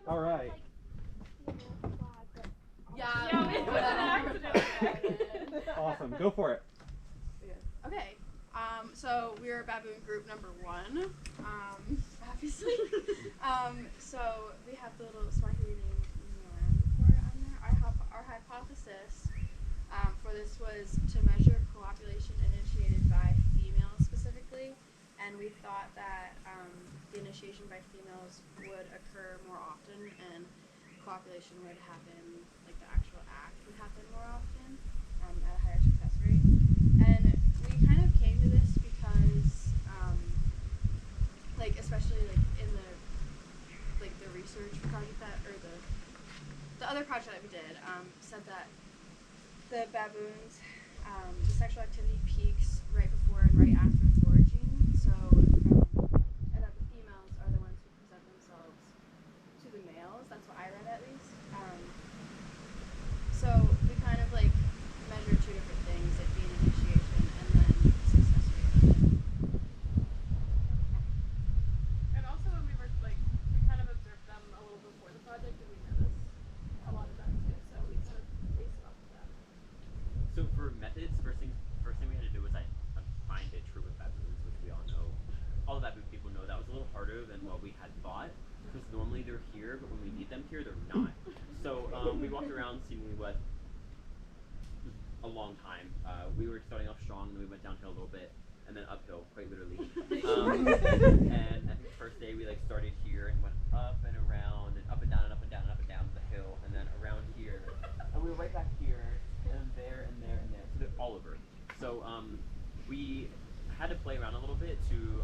All right. Awesome. Go for it. Okay. So we're baboon group number 1. Obviously. So we have the little sparkly name for it on there. Our hypothesis for this was to measure co-population initiated by females specifically, and we thought that the initiation by females would occur more often, and co-population would happen, like the actual act would happen more often at a higher success rate. And we kind of came to this because, like especially like in the research project or the other project that we did said that the baboons, the sexual activity peaks right before and right after foraging. So, and that the females are the ones who present themselves to the males. That's what I read at least. So we kind of like measure 2 different things, it being initiation and then success rate. And also when we were we kind of observed them a little before the project, and we noticed a lot of that too. So we sort of based it off of that. So for methods, first thing we had to do was find it true with baboons, which we all know. All the baboon people know that was a little harder than what we had thought, because normally they're here, but when we need them here, they're not. So we walked around seemingly a long time. We were starting off strong, and then we went downhill a little bit, and then uphill, quite literally. And I think the first day we started here and went up and around and up and down and up and down and up and down the hill, and then around here, and we were right back here and there and there and there. So they're all over. So we had to play around a little bit to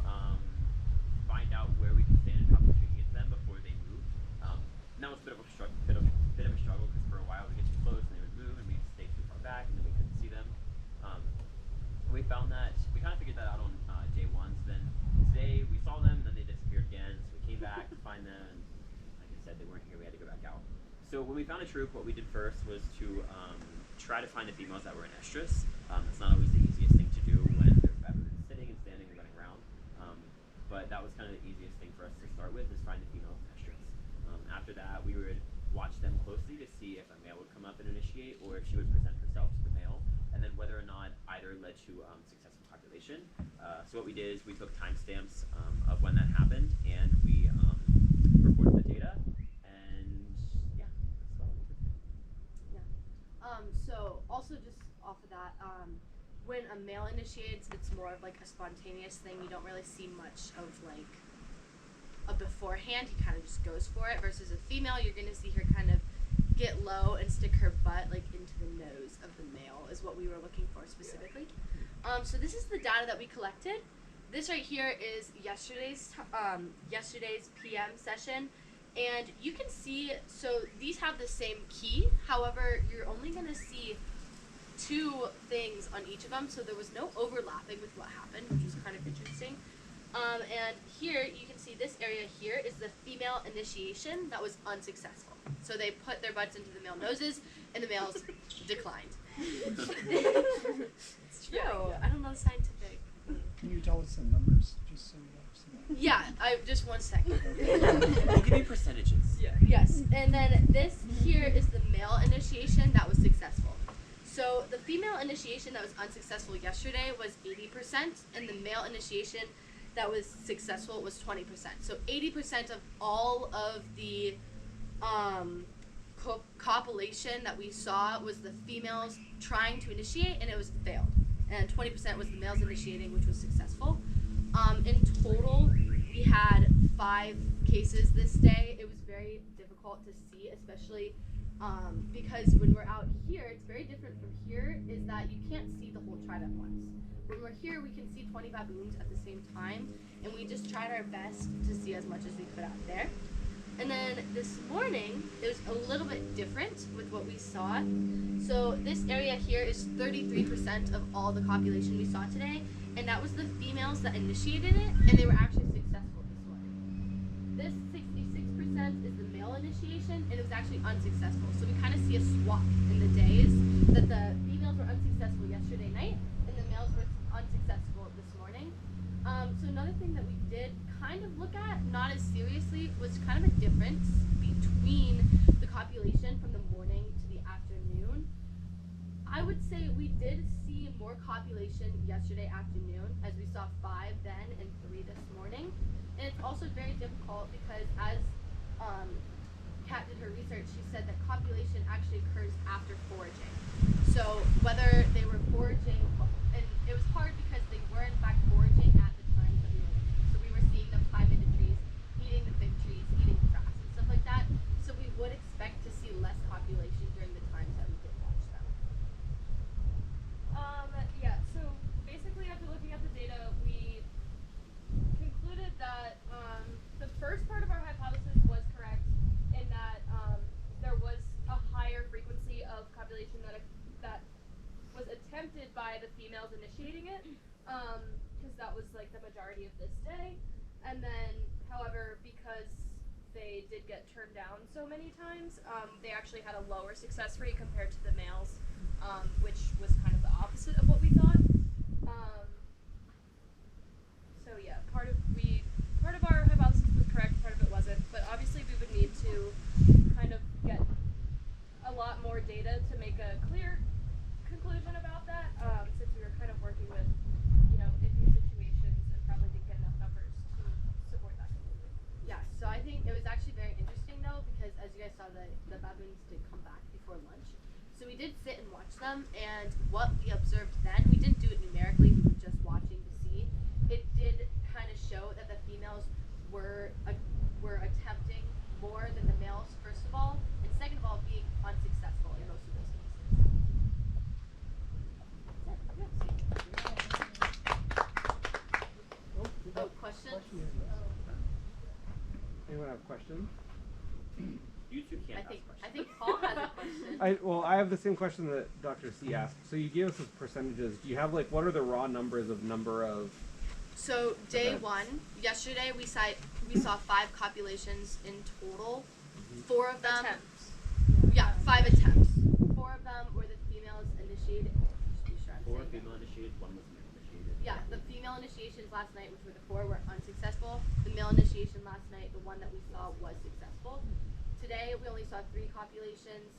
find out where we could stand and how close we could get to them before they moved. And that was a bit of a struggle because for a while we get too close and they would move and we'd stay too far back and then we couldn't see them. We found that we kind of figured that out on day 1. So then today we saw them and then they disappeared again. So we came back to find them, and like I said, they weren't here. We had to go back out. So when we found a troop, what we did first was to try to find the females that were in estrus. It's not always the easiest thing to do when they're baboons sitting and standing and running around. But that was kind of the easiest thing for us to start with, is find the females in estrus. After that, we would watch them closely to see if a male would come up and initiate, or if she would present herself to the male, and then whether or not either led to successful population. So what we did is we took timestamps of when that happened, and we recorded the data, and yeah, that's about what we did. Yeah. So also just off of that, when a male initiates, it's more of like a spontaneous thing. You don't really see much of like a beforehand. He kind of just goes for it. Versus a female, you're gonna see her kind of get low and stick her butt like into the nose of the male is what we were looking for specifically. So this is the data that we collected. This right here is yesterday's PM session, and you can see, so these have the same key. However, you're only gonna see 2 things on each of them, so there was no overlapping with what happened, which was kind of interesting. And here you can see this area here is the female initiation that was unsuccessful. So they put their butts into the male noses, and the males declined. It's true. I don't know the scientific. Can you tell us the numbers, just so we have some? Yeah, just 1 second. We'll give you percentages. Yeah. Yes, and then this here is the male initiation that was successful. So the female initiation that was unsuccessful yesterday was 80%, and the male initiation that was successful was 20%. So 80% of all of the copulation that we saw was the females trying to initiate, and it was failed. And 20% was the males initiating, which was successful. In total, we had 5 cases this day. It was very difficult to see, especially because when we're out here, it's very different from here, is that you can't see the whole tribe at once. When we're here, we can see 20 baboons at the same time, and we just tried our best to see as much as we could out there. And then this morning, it was a little bit different with what we saw. So this area here is 33% of all the copulation we saw today, and that was the females that initiated it, and they were actually successful this morning. This 66% is the male initiation, and it was actually unsuccessful. So we kind of see a swap in the days, that the females were unsuccessful yesterday night, and the males were unsuccessful this morning. So another thing that we did kind of look at, not as seriously, was kind of a difference between did see more copulation yesterday afternoon, as we saw 5 then and 3 this morning. And it's also very difficult because as Kat did her research, she said that copulation actually occurs after foraging. So whether they were foraging, and it was hard because they were in fact foraging at the times that we were looking. So we were seeing them climb into trees, eating the fig trees, eating grass and stuff like that. So we would expect to see less copulation during the times that we did watch them. Yeah, so basically after looking at the data, we concluded that the first part of our hypothesis was correct in that there was a higher frequency of copulation that was attempted by the females initiating it, because that was like the majority of this day. And then, however, because they did get turned down so many times, they actually had a lower success rate compared to the males, which was kind of the opposite of what we thought. So yeah, part of our hypothesis was correct, part of it wasn't. But obviously, we would need to kind of get a lot more data to make a clear conclusion about that, since we were kind of working with, iffy situations and probably didn't get enough numbers to support that conclusion. Yeah, so I think it was actually very interesting though, because as you guys saw, the baboons did come back before lunch. So we did sit and watch them, and what we observed then, we didn't do it numerically, we were just watching to see. It did kind of show that the females were attempting more than the males, first of all, and second of all, being unsuccessful in most of those cases. Oh, questions? Anyone have questions? You two can't ask I questions. think Paul has a question. I have the same question that Dr. C asked. So you gave us those percentages. Do you have what are the raw numbers of number of? So day Okay. 1, yesterday we saw 5 copulations in total. 4 of them, Attempts. yeah, 5 attempts. 4 of them were the females initiated. Just be sure I'm 4 saying that. female initiated, 1 was male initiated. Yeah, the female initiations last night, which were the 4, were unsuccessful. The male initiation last night, the one that we saw, was successful. Today we only saw 3 copulations,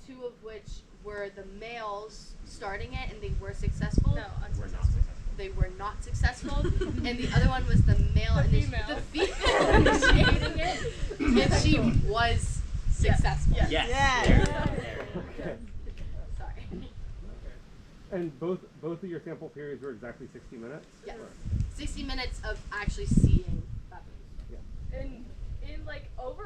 2 of which were the males starting it, and they were successful. No, We're not unsuccessful. successful. They were not successful, and the other one was the male The the female initiating it, and she was successful. Yes. Yes. Yes. There we go. Okay. Sorry. And both of your sample periods were exactly 60 minutes? Yes. 60 minutes of actually seeing baboons. In like over